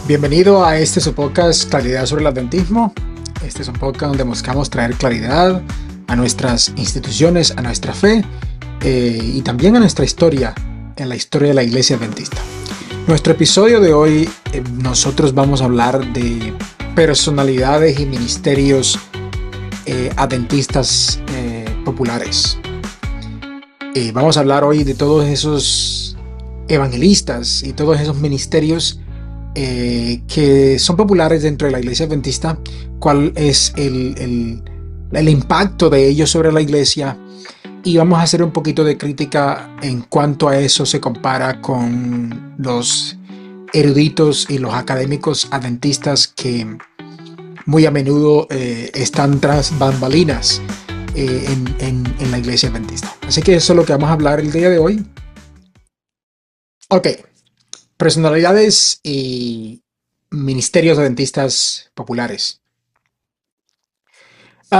Bienvenido a este su podcast Claridad sobre el Adventismo. Este es un podcast donde buscamos traer claridad a nuestras instituciones, a nuestra fe y también a nuestra historia, en la historia de la Iglesia Adventista. Nuestro episodio de hoy, nosotros vamos a hablar de personalidades y ministerios adventistas populares. Vamos a hablar hoy de todos esos evangelistas y todos esos ministerios que son populares dentro de la Iglesia Adventista, cuál es el impacto de ellos sobre la Iglesia, y vamos a hacer un poquito de crítica en cuanto a eso se compara con los eruditos y los académicos adventistas que muy a menudo están tras bambalinas en la Iglesia Adventista. Así que eso es lo que vamos a hablar el día de hoy. Ok. Personalidades y ministerios adventistas populares.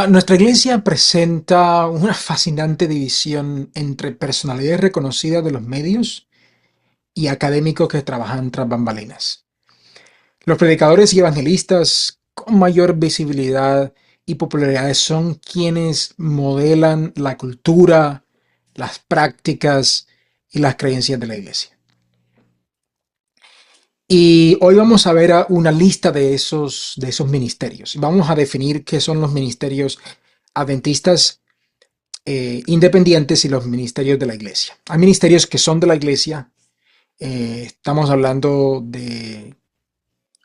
Nuestra iglesia presenta una fascinante división entre personalidades reconocidas de los medios y académicos que trabajan tras bambalinas. Los predicadores y evangelistas con mayor visibilidad y popularidad son quienes modelan la cultura, las prácticas y las creencias de la iglesia. Y hoy vamos a ver una lista de esos ministerios. Vamos a definir qué son los ministerios adventistas independientes y los ministerios de la iglesia. Hay ministerios que son de la iglesia. Estamos hablando de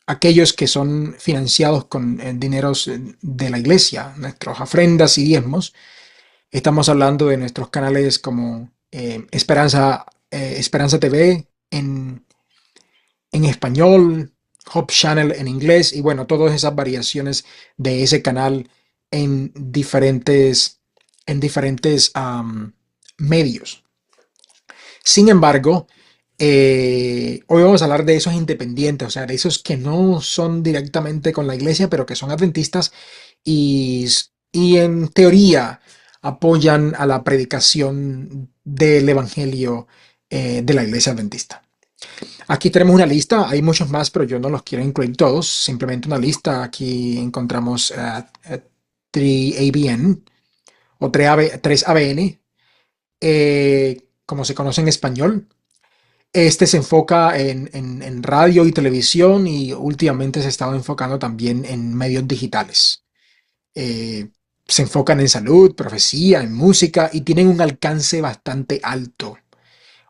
aquellos que son financiados con dineros de la iglesia, nuestras ofrendas y diezmos. Estamos hablando de nuestros canales como Esperanza TV en español, Hope Channel en inglés, y bueno, todas esas variaciones de ese canal en diferentes medios. Sin embargo, hoy vamos a hablar de esos independientes, o sea, de esos que no son directamente con la iglesia, pero que son adventistas y en teoría apoyan a la predicación del evangelio de la iglesia adventista. Aquí tenemos una lista, hay muchos más, pero yo no los quiero incluir todos, simplemente una lista. Aquí encontramos 3ABN o 3ABN, como se conoce en español. Este se enfoca en radio y televisión, y últimamente se ha estado enfocando también en medios digitales. Se enfocan en salud, profecía, en música, y tienen un alcance bastante alto.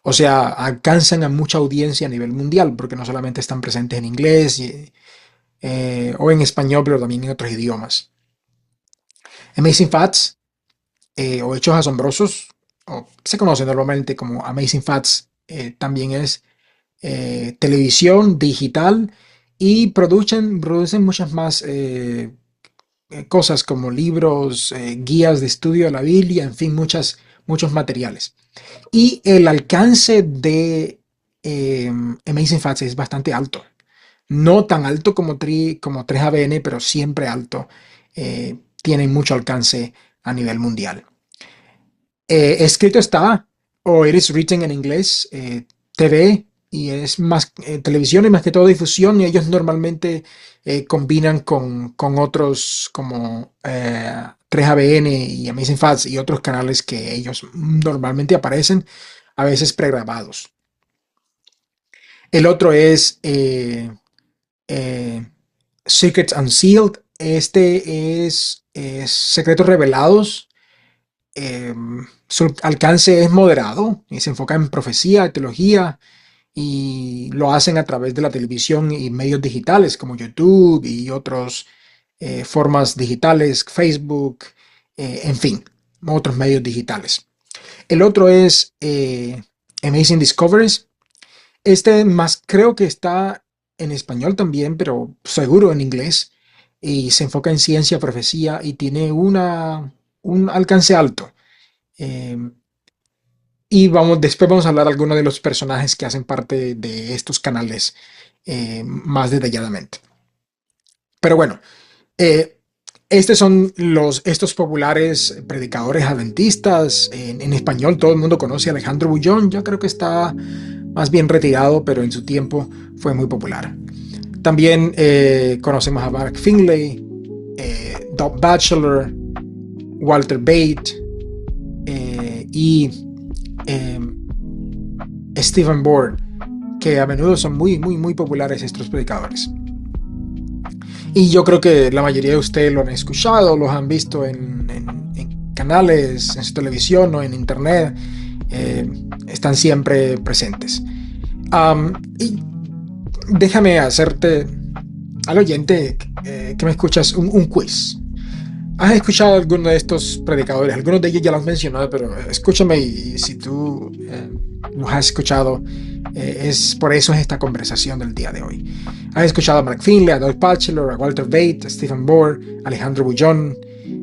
O sea, alcanzan a mucha audiencia a nivel mundial, porque no solamente están presentes en inglés o en español, pero también en otros idiomas. Amazing Facts o Hechos Asombrosos, o se conoce normalmente como Amazing Facts, también es televisión digital, y producen muchas más cosas como libros, guías de estudio de la Biblia, en fin, muchos materiales. Y el alcance de Amazing Facts es bastante alto. No tan alto como 3ABN, pero siempre alto. Tienen mucho alcance a nivel mundial. Escrito está, o It is Written en inglés, TV, y es más televisión y más que todo difusión, y ellos normalmente combinan con otros como 3ABN y Amazing Facts y otros canales que ellos normalmente aparecen, a veces pregrabados. El otro es Secrets Unsealed. Este es Secretos Revelados. Su alcance es moderado y se enfoca en profecía, teología, y lo hacen a través de la televisión y medios digitales como YouTube y otras formas digitales, Facebook, en fin, otros medios digitales. El otro es Amazing Discoveries. Este más creo que está en español también, pero seguro en inglés, y se enfoca en ciencia, profecía, y tiene un alcance alto. Y después vamos a hablar de algunos de los personajes que hacen parte de estos canales más detalladamente. Pero bueno, estos son estos populares predicadores adventistas. En español todo el mundo conoce a Alejandro Bullón. Yo creo que está más bien retirado, pero en su tiempo fue muy popular. También conocemos a Mark Finley, Doug Batchelor, Walter Bate y Stephen Bourne, que a menudo son muy, muy, muy populares estos predicadores. Y yo creo que la mayoría de ustedes lo han escuchado, los han visto en canales, en su televisión o en internet. Están siempre presentes. Y déjame hacerte, al oyente que me escuchas, un quiz. ¿Has escuchado alguno de estos predicadores? Algunos de ellos ya los has mencionado, pero escúchame, y si tú los has escuchado, por eso es esta conversación del día de hoy. Has escuchado a Mark Finley, a Doug Batchelor, a Walter Bate, a Stephen Bourne, Alejandro Bullón,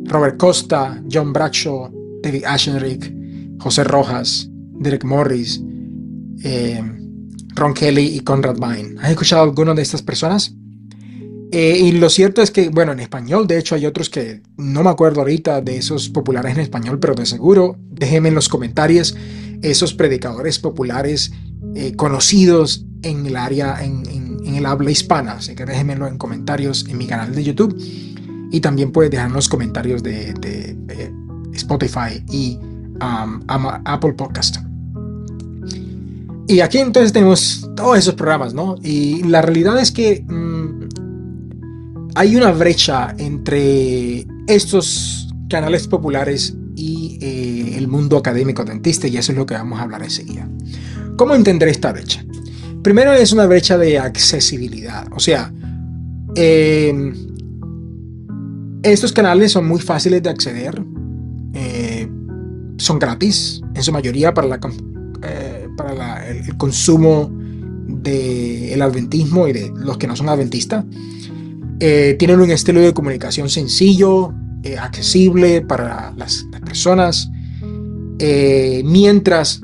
Robert Costa, John Bradshaw, David Ashenrich, José Rojas, Derek Morris, Ron Kelly y Conrad Vine. ¿Has escuchado alguno de estas personas? Y lo cierto es que, bueno, en español, de hecho, hay otros que no me acuerdo ahorita de esos populares en español, pero de seguro, déjenme en los comentarios esos predicadores populares conocidos en el área, en el habla hispana. Así que déjenmelo en comentarios en mi canal de YouTube, y también puedes dejar en los comentarios de Spotify y Apple Podcast. Y aquí entonces tenemos todos esos programas, ¿no? Y la realidad es que hay una brecha entre estos canales populares y el mundo académico adventista, y eso es lo que vamos a hablar enseguida. ¿Cómo entender esta brecha? Primero, es una brecha de accesibilidad. O sea, estos canales son muy fáciles de acceder, son gratis en su mayoría para el consumo del adventismo y de los que no son adventistas. Tienen un estilo de comunicación sencillo, accesible para las personas, mientras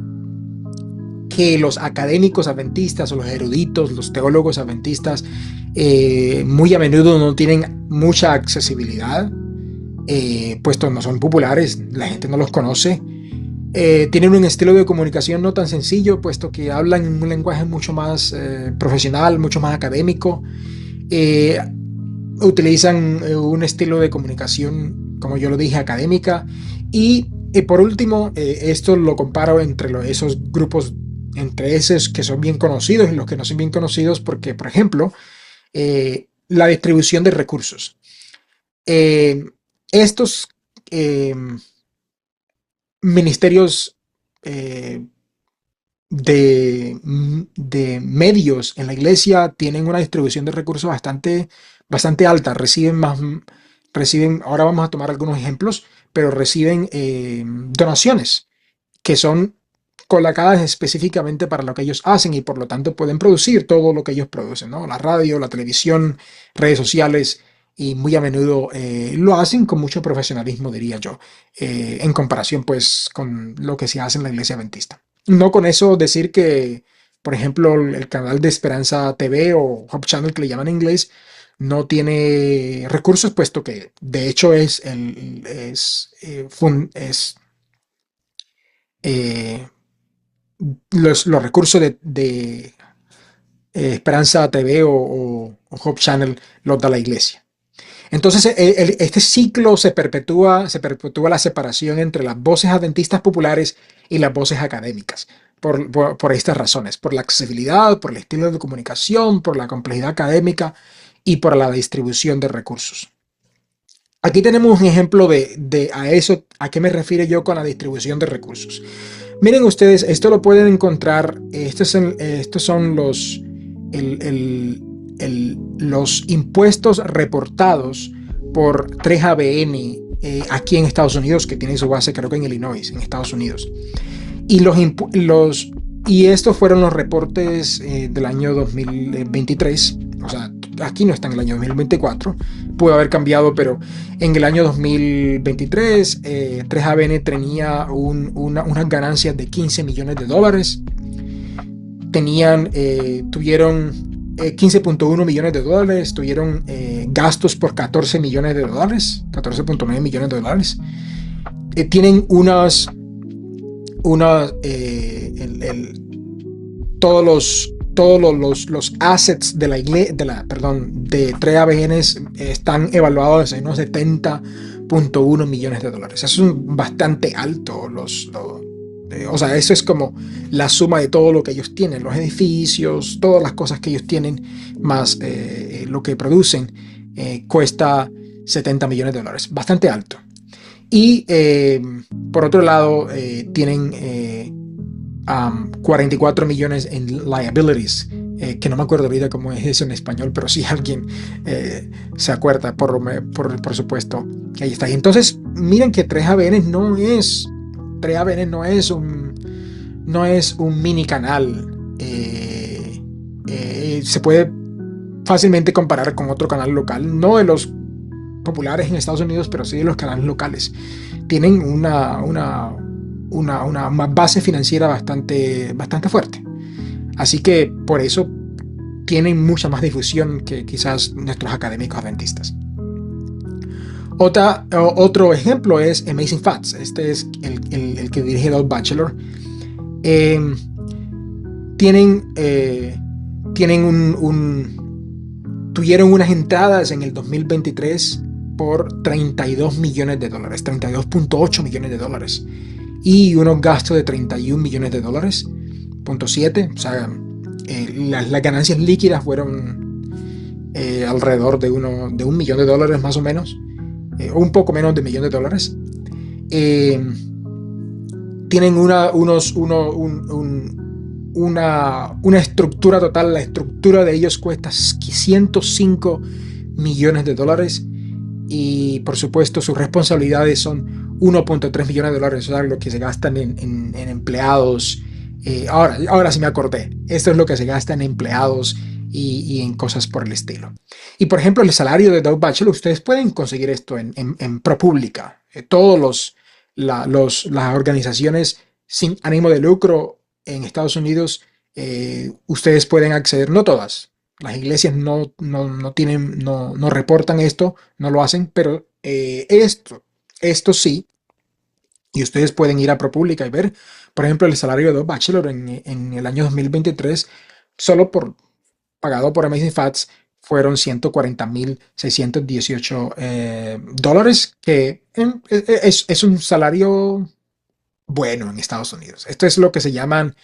que los académicos adventistas o los eruditos, los teólogos adventistas, muy a menudo no tienen mucha accesibilidad, puesto no son populares, la gente no los conoce. Tienen un estilo de comunicación no tan sencillo, puesto que hablan en un lenguaje mucho más profesional, mucho más académico. Utilizan un estilo de comunicación, como yo lo dije, académica. Y por último, esto lo comparo entre esos grupos, entre esos que son bien conocidos y los que no son bien conocidos, porque, por ejemplo, la distribución de recursos. Estos ministerios de medios en la iglesia tienen una distribución de recursos bastante alta. Reciben, ahora vamos a tomar algunos ejemplos, pero reciben donaciones que son colocadas específicamente para lo que ellos hacen, y por lo tanto pueden producir todo lo que ellos producen, ¿no? La radio, la televisión, redes sociales, y muy a menudo lo hacen con mucho profesionalismo, diría yo, en comparación pues con lo que se hace en la iglesia adventista. No con eso decir que, por ejemplo, el canal de Esperanza TV o Hope Channel, que le llaman en inglés, no tiene recursos, puesto que de hecho los recursos de Esperanza TV o Hope Channel los da la iglesia. Entonces, este ciclo se perpetúa la separación entre las voces adventistas populares y las voces académicas, por estas razones: por la accesibilidad, por el estilo de comunicación, por la complejidad académica y por la distribución de recursos. Aquí tenemos un ejemplo de a qué me refiero yo con la distribución de recursos. Miren ustedes, esto lo pueden encontrar, estos son los impuestos reportados por 3ABN aquí en Estados Unidos, que tiene su base creo que en Illinois, en Estados Unidos. Y estos fueron los reportes del año 2023, o sea, aquí no está en el año 2024, puede haber cambiado, pero en el año 2023 3ABN tenía unas ganancias de $15 millones. Tuvieron 15.1 millones de dólares, tuvieron gastos por $14 millones, 14.9 millones de dólares. Tienen todos todos los assets de la iglesia, perdón, de 3ABN están evaluados en unos 70.1 millones de dólares. Eso es bastante alto. O sea, eso es como la suma de todo lo que ellos tienen, los edificios, todas las cosas que ellos tienen, más lo que producen, cuesta 70 millones de dólares. Bastante alto. Y por otro lado, tienen 44 millones en liabilities, que no me acuerdo ahorita cómo es eso en español, pero si alguien se acuerda, por supuesto, que ahí está. Y entonces, miren que 3ABN no es un mini canal. Se puede fácilmente comparar con otro canal local, no de los populares en Estados Unidos, pero sí de los canales locales. Tienen una base financiera bastante fuerte. Así que por eso tienen mucha más difusión que quizás nuestros académicos adventistas. Otro ejemplo es Amazing Facts. Este es el que dirige Doug Batchelor. Tuvieron unas entradas en el 2023 por 32 millones de dólares, 32.8 millones de dólares, y unos gastos de 31 millones de dólares, .7. O sea, las ganancias líquidas fueron alrededor de un millón de dólares más o menos, o un poco menos de un millón de dólares. Tienen una estructura total. La estructura de ellos cuesta 105 millones de dólares, y por supuesto sus responsabilidades son 1.3 millones de dólares, o sea, lo que se gastan en empleados. Ahora sí me acordé, esto es lo que se gasta en empleados y en cosas por el estilo. Y por ejemplo, el salario de Doug Batchelor, ustedes pueden conseguir esto en ProPublica. Todas las organizaciones sin ánimo de lucro en Estados Unidos, ustedes pueden acceder, no todas. Las iglesias no reportan esto, no lo hacen, pero esto sí. Y ustedes pueden ir a ProPublica y ver, por ejemplo, el salario de Doug Batchelor en el año 2023, solo pagado por Amazing Facts, fueron 140.618 dólares, que es un salario bueno en Estados Unidos. Esto es lo que se llaman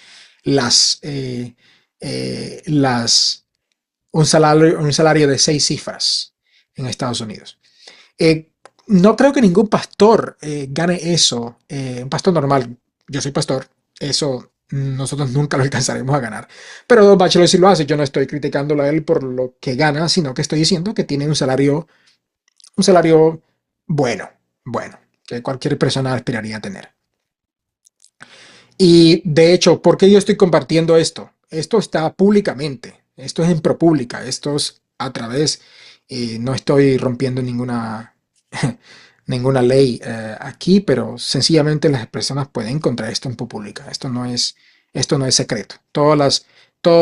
un salario de 6 cifras en Estados Unidos. No creo que ningún pastor gane eso. Un pastor normal, yo soy pastor, eso nosotros nunca lo alcanzaremos a ganar. Pero Doug Batchelor sí lo hace. Yo no estoy criticándolo a él por lo que gana, sino que estoy diciendo que tiene un salario bueno, que cualquier persona aspiraría a tener. Y de hecho, ¿por qué yo estoy compartiendo esto? Esto está públicamente, esto es en ProPublica, esto es a través, no estoy rompiendo ninguna ley aquí, pero sencillamente las personas pueden encontrar esto en ProPublica. Esto no es secreto. Todos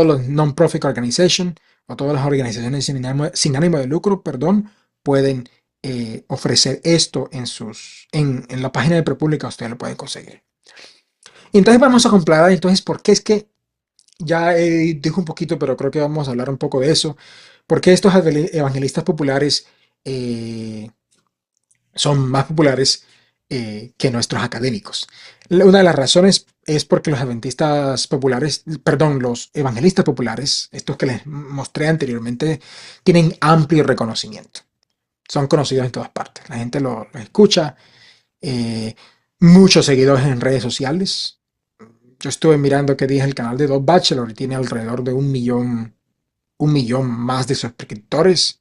los non-profit organizations, o todas las organizaciones sin ánimo de lucro, perdón, pueden ofrecer esto en la página de ProPublica. Ustedes lo pueden conseguir. Y entonces vamos a comparar entonces por qué es que, ya dije un poquito, pero creo que vamos a hablar un poco de eso, por qué estos evangelistas populares son más populares que nuestros académicos. Una de las razones es porque los adventistas populares, perdón, los evangelistas populares, estos que les mostré anteriormente, tienen amplio reconocimiento. Son conocidos en todas partes. La gente los escucha. Muchos seguidores en redes sociales. Yo estuve mirando que dije el canal de Doug Batchelor y tiene alrededor de un millón más de suscriptores.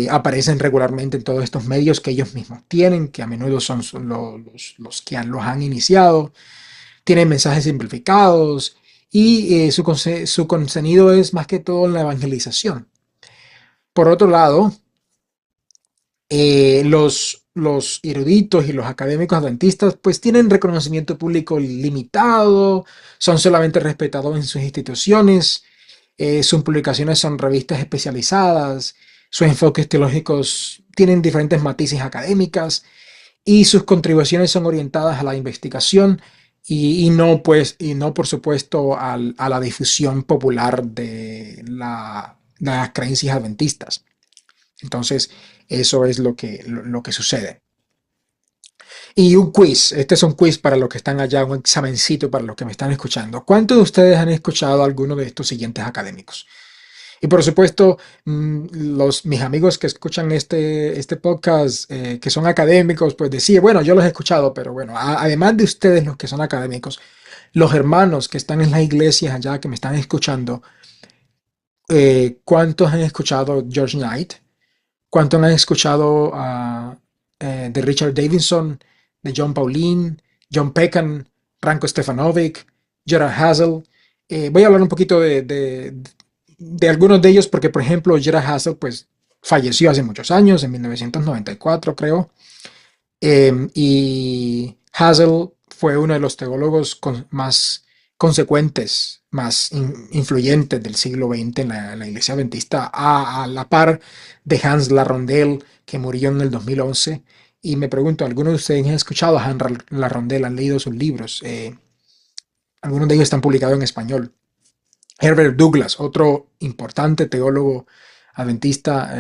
Aparecen regularmente en todos estos medios que ellos mismos tienen, que a menudo son los que los han iniciado. Tienen mensajes simplificados y su contenido es más que todo en la evangelización. Por otro lado, los eruditos y los académicos adventistas pues tienen reconocimiento público limitado, son solamente respetados en sus instituciones, sus publicaciones son revistas especializadas, sus enfoques teológicos tienen diferentes matices académicas y sus contribuciones son orientadas a la investigación y no, pues, y no por supuesto a la difusión popular de de las creencias adventistas. Entonces, eso es lo que sucede. Y un quiz, este es un quiz para los que están allá, un examencito para los que me están escuchando. ¿Cuántos de ustedes han escuchado a alguno de estos siguientes académicos? Y por supuesto, mis amigos que escuchan este podcast, que son académicos, pues decir, bueno, yo los he escuchado, pero bueno, además de ustedes los que son académicos, los hermanos que están en las iglesias allá que me están escuchando, ¿cuántos han escuchado George Knight? ¿Cuántos han escuchado de Richard Davidson, de John Pauline, John Peckham, Ranko Stefanovic, Gerard Hassel? Voy a hablar un poquito de algunos de ellos porque, por ejemplo, Gerard Hassel pues, falleció hace muchos años, en 1994 creo, y Hassel fue uno de los teólogos más consecuentes, más influyentes del siglo XX en en la iglesia adventista, a la par de Hans Larrondel, que murió en el 2011. Y me pregunto, ¿algunos de ustedes han escuchado a Hans Larrondel? ¿Han leído sus libros? Algunos de ellos están publicados en español. Herbert Douglas, otro importante teólogo adventista,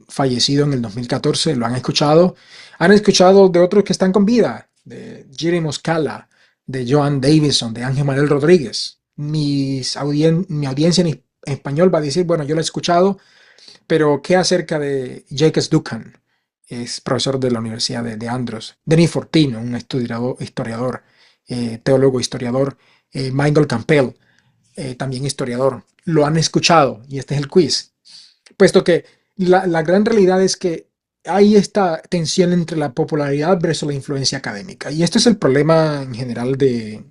fallecido en el 2014, ¿lo han escuchado? ¿Han escuchado de otros que están con vida? De Jerry Moscala, de Joan Davison, de Ángel Manuel Rodríguez. Mi audiencia en español va a decir, bueno, yo lo he escuchado, pero ¿qué acerca de Jacques Duncan? Es profesor de la Universidad de Andros. Denis Fortino, un historiador, teólogo historiador. Michael Campbell, también historiador. Lo han escuchado y este es el quiz. Puesto que la gran realidad es que hay esta tensión entre la popularidad versus la influencia académica. Y este es el problema en general de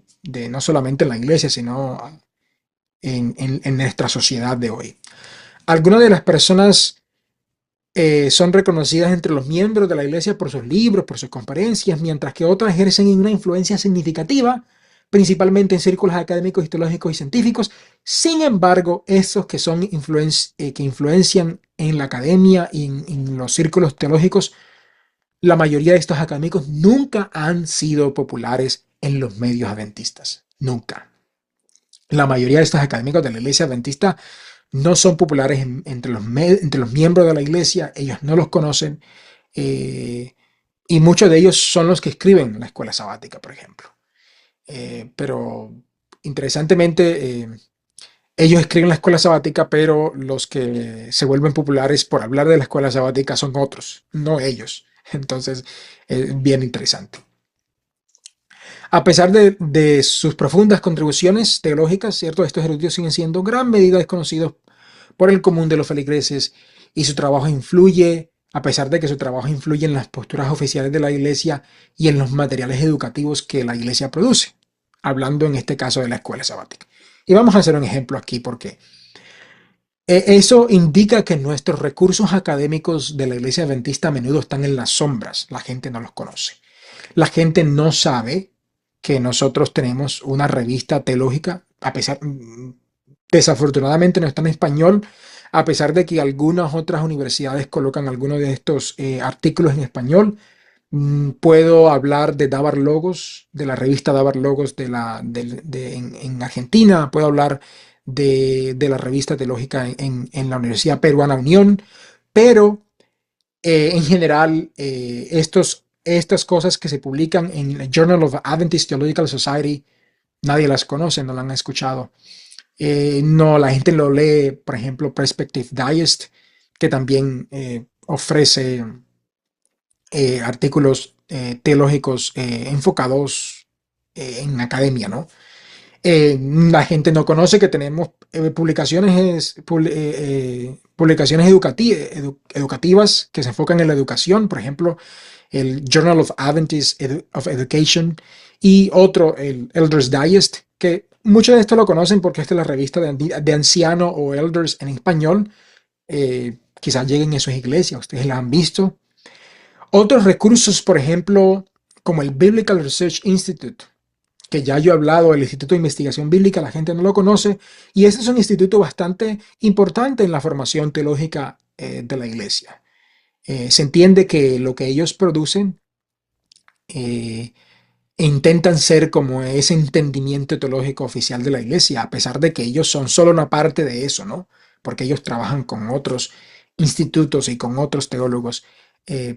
no solamente en la iglesia, sino en nuestra sociedad de hoy. Algunas de las personas son reconocidas entre los miembros de la iglesia por sus libros, por sus conferencias, mientras que otras ejercen una influencia significativa, principalmente en círculos académicos, teológicos y científicos. Sin embargo, esos que que influencian en la academia y en los círculos teológicos, la mayoría de estos académicos nunca han sido populares en los medios adventistas. Nunca. La mayoría de estos académicos de la iglesia adventista no son populares entre los miembros de la iglesia, ellos no los conocen, eh, y muchos de ellos son los que escriben la escuela sabática, por ejemplo. Pero interesantemente, ellos escriben la escuela sabática, pero los que se vuelven populares por hablar de la escuela sabática son otros, no ellos. Entonces, es bien interesante. A pesar de sus profundas contribuciones teológicas, ¿cierto? Estos eruditos siguen siendo en gran medida desconocidos por el común de los feligreses y su trabajo influye, a pesar de que su trabajo influye en las posturas oficiales de la iglesia y en los materiales educativos que la iglesia produce, hablando en este caso de la escuela sabática. Y vamos a hacer un ejemplo aquí porque eso indica que nuestros recursos académicos de la iglesia adventista a menudo están en las sombras, la gente no los conoce. La gente no sabe que nosotros tenemos una revista teológica, a pesar, desafortunadamente no está en español, a pesar de que algunas otras universidades colocan algunos de estos artículos en español. Puedo hablar de Dabar Logos, de la revista Dabar Logos en Argentina, puedo hablar de la revista teológica en la Universidad Peruana Unión, pero en general, estas cosas que se publican en el Journal of Adventist Theological Society, nadie las conoce, no las han escuchado. No, la gente lo lee, por ejemplo, Perspective Digest, que también ofrece artículos teológicos enfocados en academia, ¿no? La gente no conoce que tenemos publicaciones educativas que se enfocan en la educación, por ejemplo, el Journal of Adventist of Education y otro, el Elders Digest, que muchos de estos lo conocen porque esta es la revista de anciano o elders en español. Quizás lleguen a sus iglesias, ustedes la han visto. Otros recursos, por ejemplo, como el Biblical Research Institute, que ya yo he hablado, el Instituto de Investigación Bíblica, la gente no lo conoce, y este es un instituto bastante importante en la formación teológica de la iglesia. Se entiende que lo que ellos producen e intentan ser como ese entendimiento teológico oficial de la iglesia, a pesar de que ellos son solo una parte de eso, ¿no? Porque ellos trabajan con otros institutos y con otros teólogos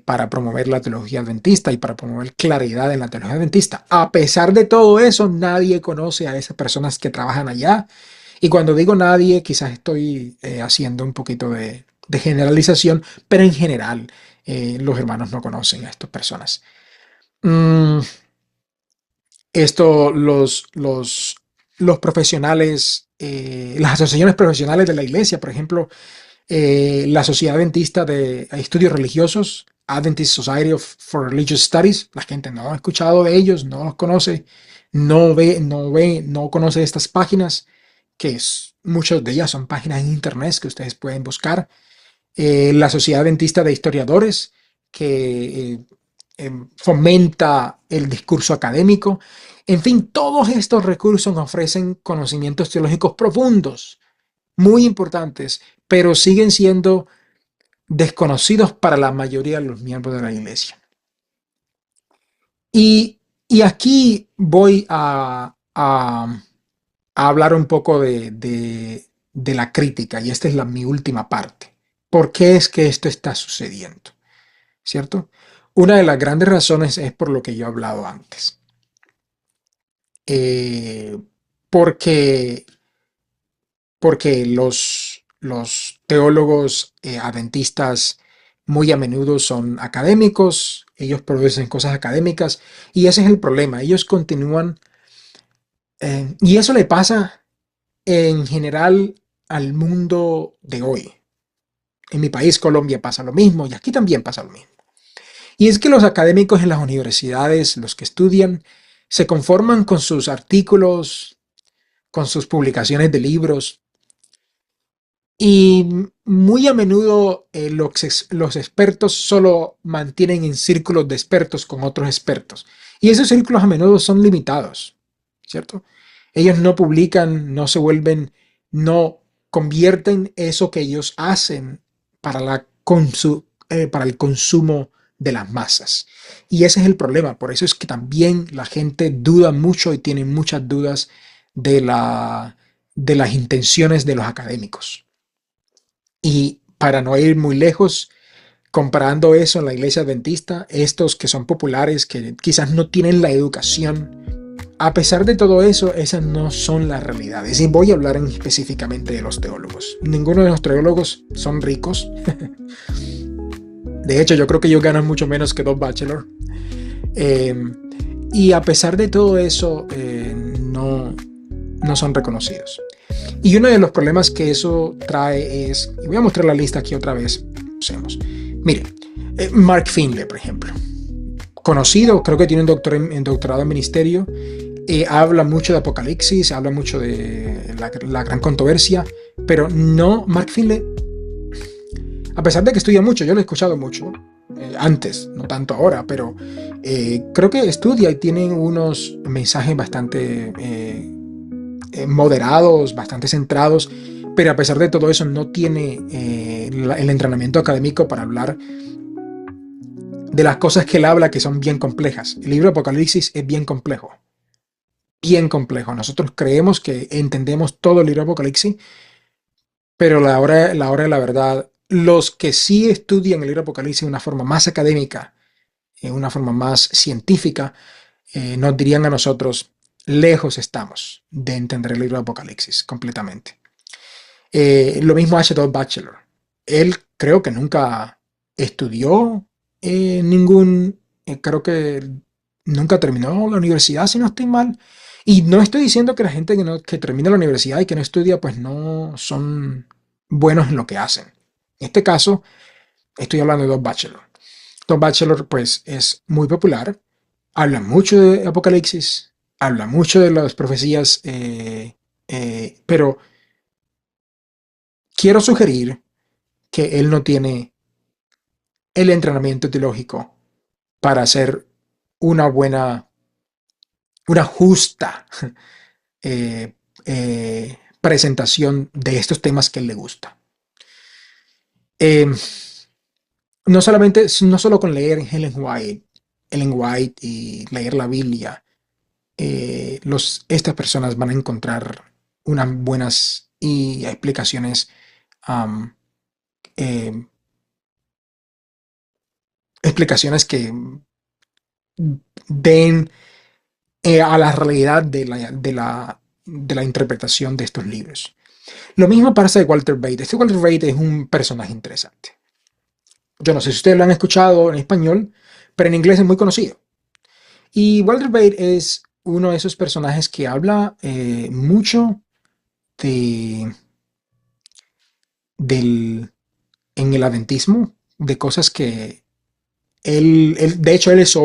para promover la teología adventista y para promover claridad en la teología adventista. A pesar de todo eso, nadie conoce a esas personas que trabajan allá. Y cuando digo nadie, quizás estoy haciendo un poquito de generalización, pero en general los hermanos no conocen a estas personas. Mm, los profesionales, las asociaciones profesionales de la iglesia, por ejemplo, la Sociedad Adventista de Estudios Religiosos, Adventist Society for Religious Studies, la gente no ha escuchado de ellos, no los conoce, no conoce estas páginas, muchas de ellas son páginas en internet que ustedes pueden buscar. La Sociedad Adventista de Historiadores, que fomenta el discurso académico. En fin, todos estos recursos ofrecen conocimientos teológicos profundos, muy importantes, pero siguen siendo desconocidos para la mayoría de los miembros de la iglesia. Y aquí voy a hablar un poco de la crítica, y esta es mi última parte. ¿Por qué es que esto está sucediendo? ¿Cierto? Una de las grandes razones es por lo que yo he hablado antes. Eh, porque, porque los teólogos adventistas muy a menudo son académicos, ellos producen cosas académicas y ese es el problema. Ellos continúan, y eso le pasa en general al mundo de hoy. En mi país, Colombia, pasa lo mismo y aquí también pasa lo mismo. Y es que los académicos en las universidades, los que estudian, se conforman con sus artículos, con sus publicaciones de libros, y muy a menudo los expertos solo mantienen en círculos de expertos con otros expertos. Y esos círculos a menudo son limitados, ¿cierto? Ellos no publican, no se vuelven, no convierten eso que ellos hacen para, para el consumo de las masas. Y ese es el problema. Por eso es que también la gente duda mucho y tiene muchas dudas de de las intenciones de los académicos. Y para no ir muy lejos, comparando eso en la iglesia adventista, estos que son populares, que quizás no tienen la educación, a pesar de todo eso, esas no son las realidades. Y voy a hablar específicamente de los teólogos. Ninguno de los teólogos son ricos. De hecho, yo creo que ellos ganan mucho menos que dos bachelor. Eh, y a pesar de todo eso, no son reconocidos. Y uno de los problemas que eso trae es, y voy a mostrar la lista aquí otra vez, mire, Mark Finley, por ejemplo, conocido, creo que tiene un doctorado en ministerio, habla mucho de Apocalipsis, habla mucho de la gran controversia, pero no, Mark Finley, a pesar de que estudia mucho, yo lo he escuchado mucho, antes, no tanto ahora, pero creo que estudia y tiene unos mensajes bastante moderados, bastante centrados, pero a pesar de todo eso no tiene el entrenamiento académico para hablar de las cosas que él habla que son bien complejas. El libro de Apocalipsis es bien complejo, bien complejo. Nosotros creemos que entendemos todo el libro de Apocalipsis, pero la hora de la verdad, los que sí estudian el libro de Apocalipsis de una forma más académica, en una forma más científica, nos dirían a nosotros, lejos estamos de entender el libro de Apocalipsis completamente. Lo mismo hace Todd Batchelor. Él creo que nunca estudió creo que nunca terminó la universidad, si no estoy mal. Y no estoy diciendo que la gente que termina la universidad y que no estudia, pues no son buenos en lo que hacen. En este caso, estoy hablando de Todd Batchelor. Todd Batchelor, pues, es muy popular, habla mucho de Apocalipsis, habla mucho de las profecías, pero quiero sugerir que él no tiene el entrenamiento teológico para hacer una buena, una justa eh, presentación de estos temas que a él le gusta. Eh, no solo con leer Ellen White y leer la Biblia estas personas van a encontrar unas buenas y explicaciones, am, eh, explicaciones que den a la realidad de la interpretación de estos libros. Lo mismo pasa de Walter Bate. Este Walter Bate es un personaje interesante. Yo no sé si ustedes lo han escuchado en español, pero en inglés es muy conocido. Y Walter Bate es uno de esos personajes que habla mucho de, del, en el adventismo, de cosas que de hecho, él es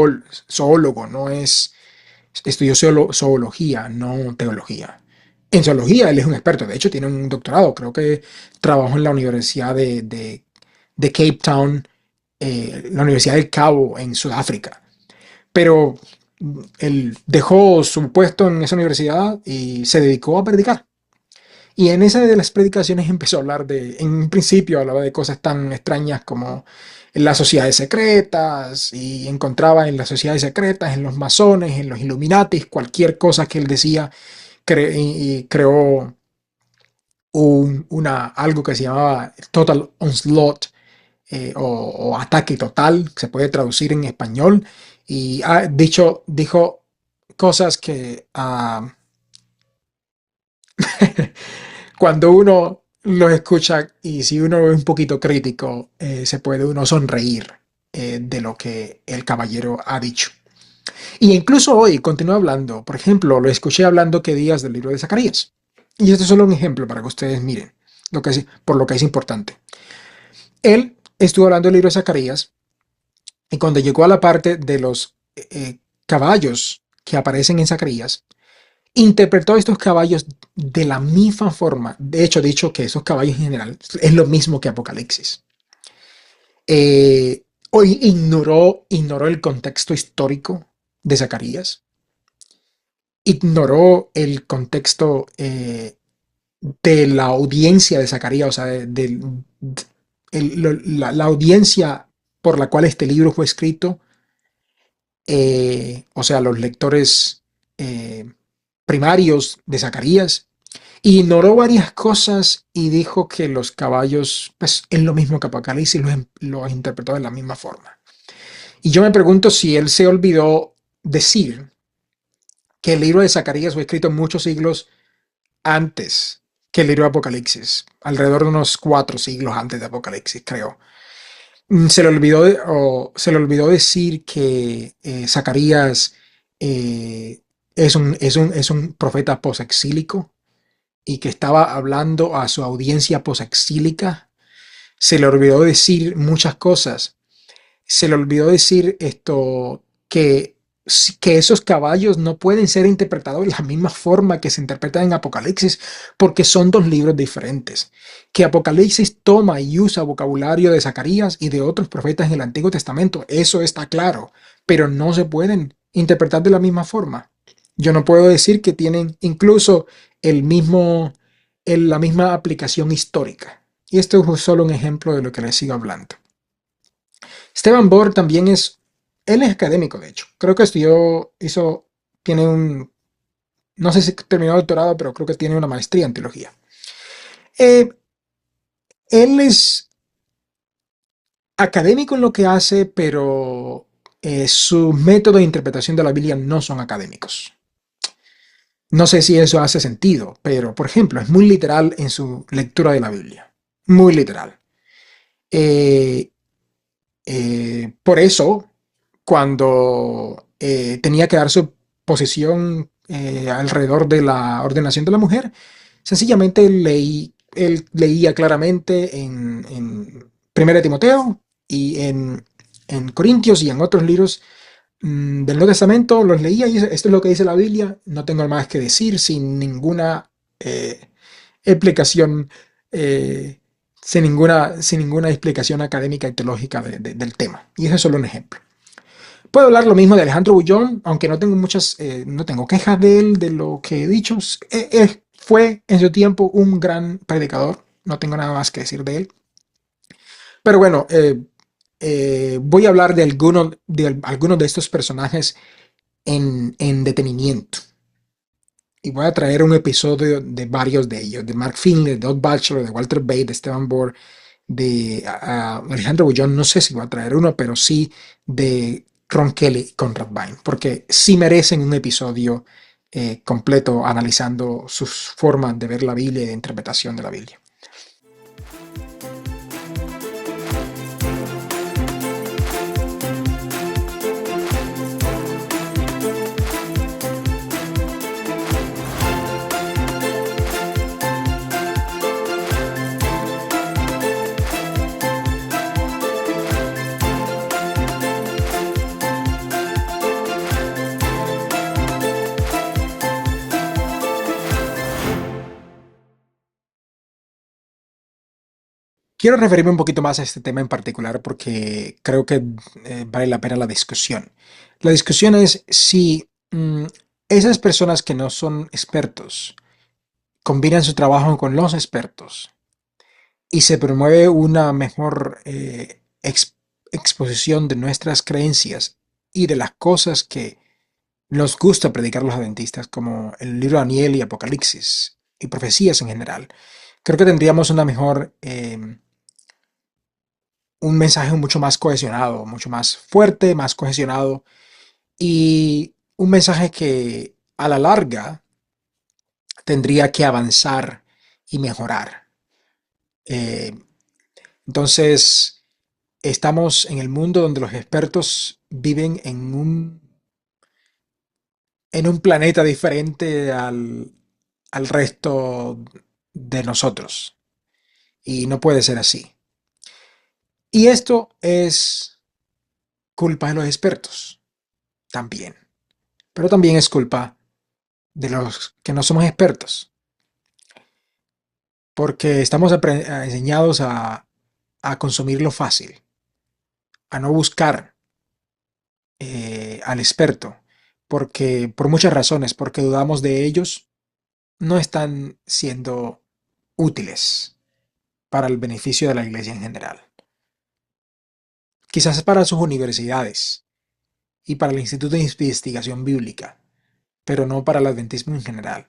zoólogo, no es, estudió zoología, no teología. En zoología él es un experto, de hecho tiene un doctorado, creo que trabajó en la Universidad de Cape Town, la Universidad del Cabo en Sudáfrica. Pero él dejó su puesto en esa universidad y se dedicó a predicar. Y en esa de las predicaciones empezó a hablar en principio hablaba de cosas tan extrañas como en las sociedades secretas y encontraba en las sociedades secretas, en los masones, en los Illuminatis, cualquier cosa que él decía, y creó algo que se llamaba Total Onslaught, o ataque total, se puede traducir en español, y dijo cosas que cuando uno los escucha y si uno es un poquito crítico, se puede uno sonreír de lo que el caballero ha dicho. Y incluso hoy continúa hablando. Por ejemplo, lo escuché hablando que días del libro de Zacarías. Y esto es solo un ejemplo para que ustedes miren por lo que es importante. Él estuvo hablando del libro de Zacarías y cuando llegó a la parte de los caballos que aparecen en Zacarías, interpretó estos caballos de la misma forma. De hecho, dicho que esos caballos en general es lo mismo que Apocalipsis. Hoy ignoró el contexto histórico de Zacarías, ignoró el contexto de la audiencia de Zacarías, o sea, la audiencia por la cual este libro fue escrito, o sea, los lectores eh, primarios de Zacarías. Ignoró varias cosas y dijo que los caballos, pues es lo mismo que Apocalipsis, los interpretó de la misma forma. Y yo me pregunto si él se olvidó decir que el libro de Zacarías fue escrito muchos siglos antes que el libro de Apocalipsis, alrededor de unos 4 siglos antes de Apocalipsis, creo. Se le olvidó decir que Zacarías es un profeta posexílico y que estaba hablando a su audiencia posexílica. Se le olvidó decir muchas cosas. Se le olvidó decir esto, que esos caballos no pueden ser interpretados de la misma forma que se interpretan en Apocalipsis, porque son dos libros diferentes. Que Apocalipsis toma y usa vocabulario de Zacarías y de otros profetas en el Antiguo Testamento, eso está claro, pero no se pueden interpretar de la misma forma. Yo no puedo decir que tienen incluso el mismo, la misma aplicación histórica. Y esto es solo un ejemplo de lo que les sigo hablando. Esteban Borg también él es académico, de hecho. Creo que tiene no sé si terminó doctorado, pero creo que tiene una maestría en teología. Eh, Él es académico en lo que hace, pero sus métodos de interpretación de la Biblia no son académicos. No sé si eso hace sentido, pero por ejemplo, es muy literal en su lectura de la Biblia. Muy literal. Eh, por eso, cuando tenía que dar su posición alrededor de la ordenación de la mujer, sencillamente él leía claramente en 1 Timoteo y en Corintios y en otros libros del Nuevo Testamento, los leía y esto es lo que dice la Biblia, no tengo más que decir sin ninguna explicación, eh, sin ninguna explicación académica y teológica del tema. Y eso es solo un ejemplo. Puedo hablar lo mismo de Alejandro Bullón, aunque no tengo quejas de él, de lo que he dicho. Fue en su tiempo un gran predicador, no tengo nada más que decir de él. Pero bueno, voy a hablar de algunos de estos personajes en detenimiento. Y voy a traer un episodio de varios de ellos, de Mark Finley, de Doug Batchelor, de Walter Bate, de Esteban Bohr, de Alejandro Bullón. No sé si voy a traer uno, pero sí de Ron Kelly y Conrad Vine, porque sí merecen un episodio completo analizando sus formas de ver la Biblia y de interpretación de la Biblia. Quiero referirme un poquito más a este tema en particular porque creo que vale la pena la discusión. La discusión es si esas personas que no son expertos combinan su trabajo con los expertos y se promueve una mejor exposición de nuestras creencias y de las cosas que nos gusta predicar los adventistas, como el libro de Daniel y Apocalipsis y profecías en general. Creo que tendríamos una mejor un mensaje mucho más cohesionado, mucho más fuerte, más cohesionado y un mensaje que a la larga tendría que avanzar y mejorar. Eh, entonces, estamos en el mundo donde los expertos viven en un planeta diferente al resto de nosotros y no puede ser así. Y esto es culpa de los expertos también, pero también es culpa de los que no somos expertos, porque estamos enseñados a consumir lo fácil, a no buscar al experto, porque por muchas razones, porque dudamos de ellos, no están siendo útiles para el beneficio de la iglesia en general. Quizás para sus universidades y para el Instituto de Investigación Bíblica, pero no para el adventismo en general.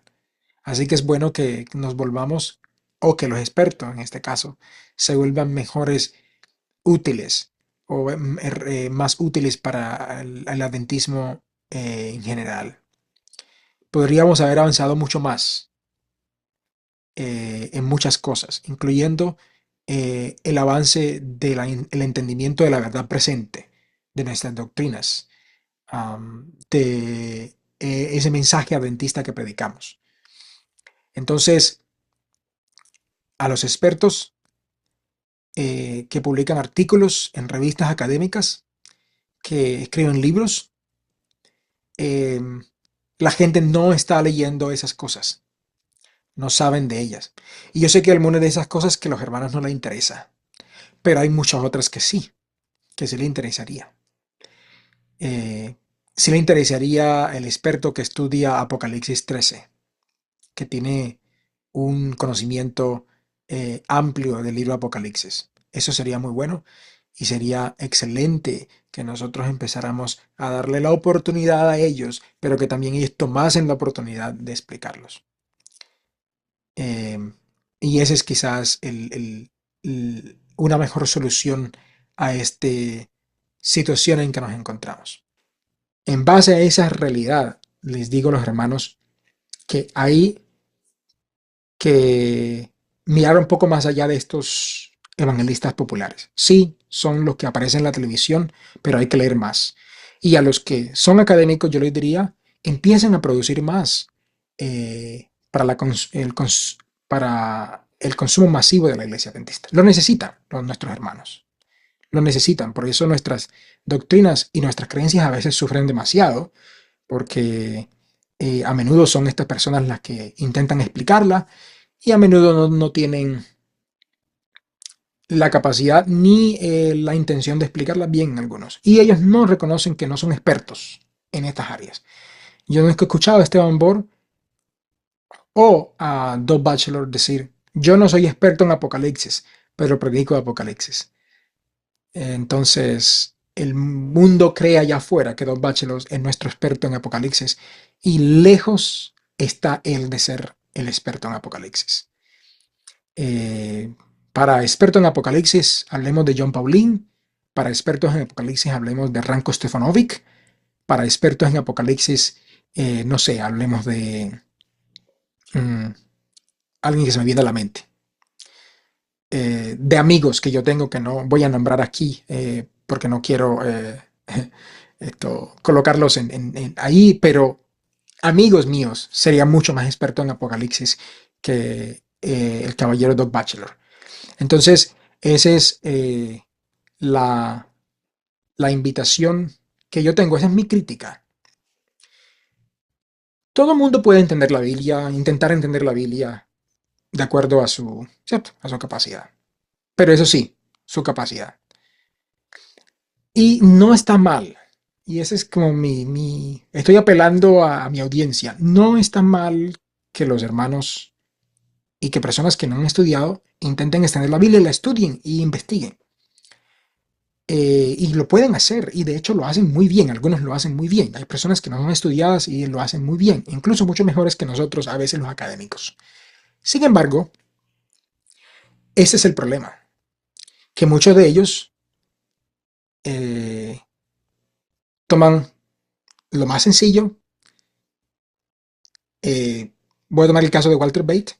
Así que es bueno que nos volvamos, o que los expertos en este caso, se vuelvan mejores útiles o más útiles para el adventismo en general. Podríamos haber avanzado mucho más en muchas cosas, incluyendo el avance del entendimiento de la verdad presente de nuestras doctrinas, de ese mensaje adventista que predicamos. Entonces, a los expertos que publican artículos en revistas académicas, que escriben libros, eh, la gente no está leyendo esas cosas, no saben de ellas. Y yo sé que algunas de esas cosas que a los hermanos no les interesa, pero hay muchas otras que sí le interesaría. Eh, sí le interesaría el experto que estudia Apocalipsis 13, que tiene un conocimiento amplio del libro Apocalipsis. Eso sería muy bueno y sería excelente que nosotros empezáramos a darle la oportunidad a ellos, pero que también ellos tomasen la oportunidad de explicarlos. Eh, y ese es quizás una mejor solución a esta situación en que nos encontramos. En base a esa realidad, les digo a los hermanos que hay que mirar un poco más allá de estos evangelistas populares. Sí, son los que aparecen en la televisión, pero hay que leer más. Y a los que son académicos, yo les diría, empiecen a producir más para, para el consumo masivo de la iglesia adventista. Lo necesitan nuestros hermanos. Lo necesitan. Por eso nuestras doctrinas y nuestras creencias a veces sufren demasiado, porque a menudo son estas personas las que intentan explicarla y a menudo no tienen la capacidad ni la intención de explicarla bien en algunos. Y ellos no reconocen que no son expertos en estas áreas. Yo no he escuchado a Esteban Bohr o a Doug Batchelor decir, yo no soy experto en Apocalipsis, pero predico Apocalipsis. Entonces, el mundo cree allá afuera que Doug Batchelor es nuestro experto en Apocalipsis y lejos está él de ser el experto en Apocalipsis. Eh, para expertos en Apocalipsis hablemos de John Pauline, para expertos en Apocalipsis hablemos de Ranko Stefanovic, para expertos en Apocalipsis, no sé, hablemos de mm, alguien que se me viene a la mente. De amigos que yo tengo que no voy a nombrar aquí porque no quiero colocarlos ahí, pero amigos míos sería mucho más experto en Apocalipsis que el caballero Doug Batchelor. Entonces, esa es la, la invitación que yo tengo, esa es mi crítica. Todo el mundo puede entender la Biblia, intentar entender la Biblia de acuerdo a ¿cierto? A su capacidad. Pero eso sí, su capacidad. Y no está mal. Y ese es como estoy apelando a mi audiencia. No está mal que los hermanos y que personas que no han estudiado intenten extender la Biblia, la estudien y investiguen. Y lo pueden hacer, y de hecho lo hacen muy bien, algunos lo hacen muy bien. Hay personas que no son estudiadas y lo hacen muy bien, incluso mucho mejores que nosotros, a veces los académicos. Sin embargo, ese es el problema, que muchos de ellos eh, toman lo más sencillo. Voy a tomar el caso de Walter Bate.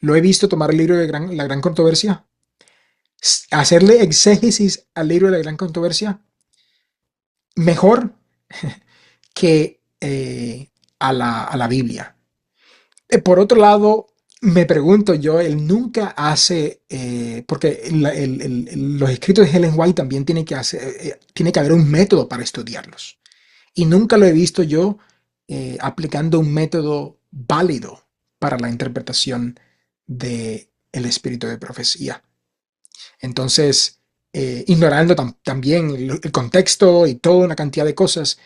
Lo he visto tomar el libro de la gran controversia, hacerle exégesis al libro de la gran controversia mejor que a la Biblia. Por otro lado, me pregunto yo, él nunca hace, porque los escritos de Ellen White también tiene que haber un método para estudiarlos. Y nunca lo he visto yo aplicando un método válido para la interpretación del espíritu de profecía. Entonces, ignorando también el contexto y toda una cantidad de cosas,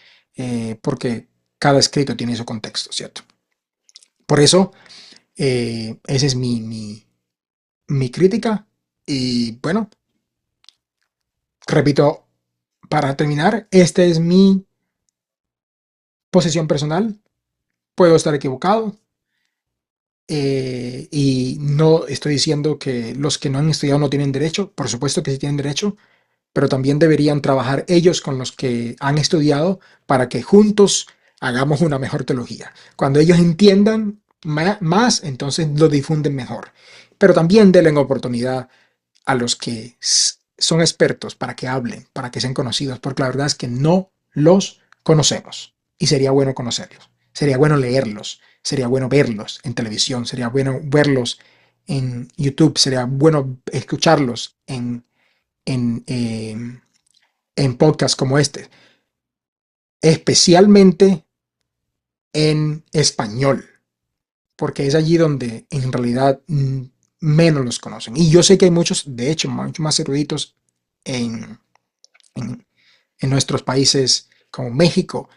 porque cada escrito tiene su contexto, ¿cierto? Por eso, esa es mi crítica. Y bueno, repito, para terminar, esta es mi posición personal. Puedo estar equivocado. Y no estoy diciendo que los que no han estudiado no tienen derecho. Por supuesto que sí tienen derecho. Pero también deberían trabajar ellos con los que han estudiado para que juntos hagamos una mejor teología. Cuando ellos entiendan más, entonces lo difunden mejor. Pero también denle oportunidad a los que son expertos para que hablen, para que sean conocidos, porque la verdad es que no los conocemos y sería bueno conocerlos, sería bueno leerlos, sería bueno verlos en televisión, sería bueno verlos en YouTube, sería bueno escucharlos en, eh, en podcasts como este, especialmente en español, porque es allí donde en realidad menos los conocen. Y yo sé que hay muchos, de hecho, muchos más eruditos en, en, en nuestros países como México,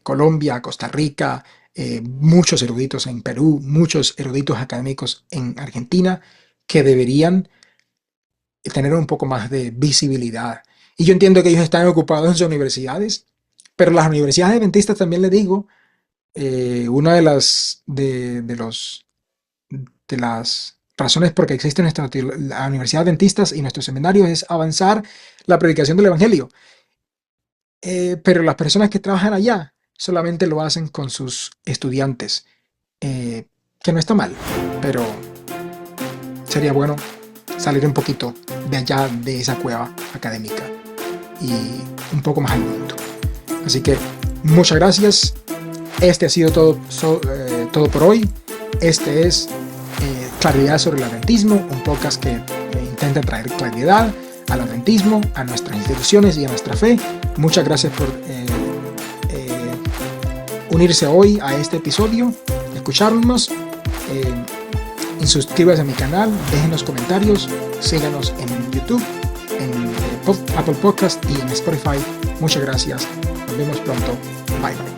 Colombia, Costa Rica, muchos eruditos en Perú, muchos eruditos académicos en Argentina que deberían tener un poco más de visibilidad. Y yo entiendo que ellos están ocupados en sus universidades, pero las universidades adventistas también les digo, una de las razones por qué existen la universidad adventistas y nuestros seminarios es avanzar la predicación del evangelio. Pero las personas que trabajan allá solamente lo hacen con sus estudiantes, que no está mal, pero sería bueno salir un poquito de allá de esa cueva académica y un poco más al mundo. Así que muchas gracias. Este ha sido todo por hoy. Este es Claridad sobre el Adventismo, un podcast que intenta traer claridad al adventismo, a nuestras instituciones y a nuestra fe. Muchas gracias por unirse hoy a este episodio, escucharnos. Y suscríbase a mi canal, déjenos comentarios, síganos en YouTube, en Apple Podcast y en Spotify. Muchas gracias. Nos vemos pronto. Bye bye.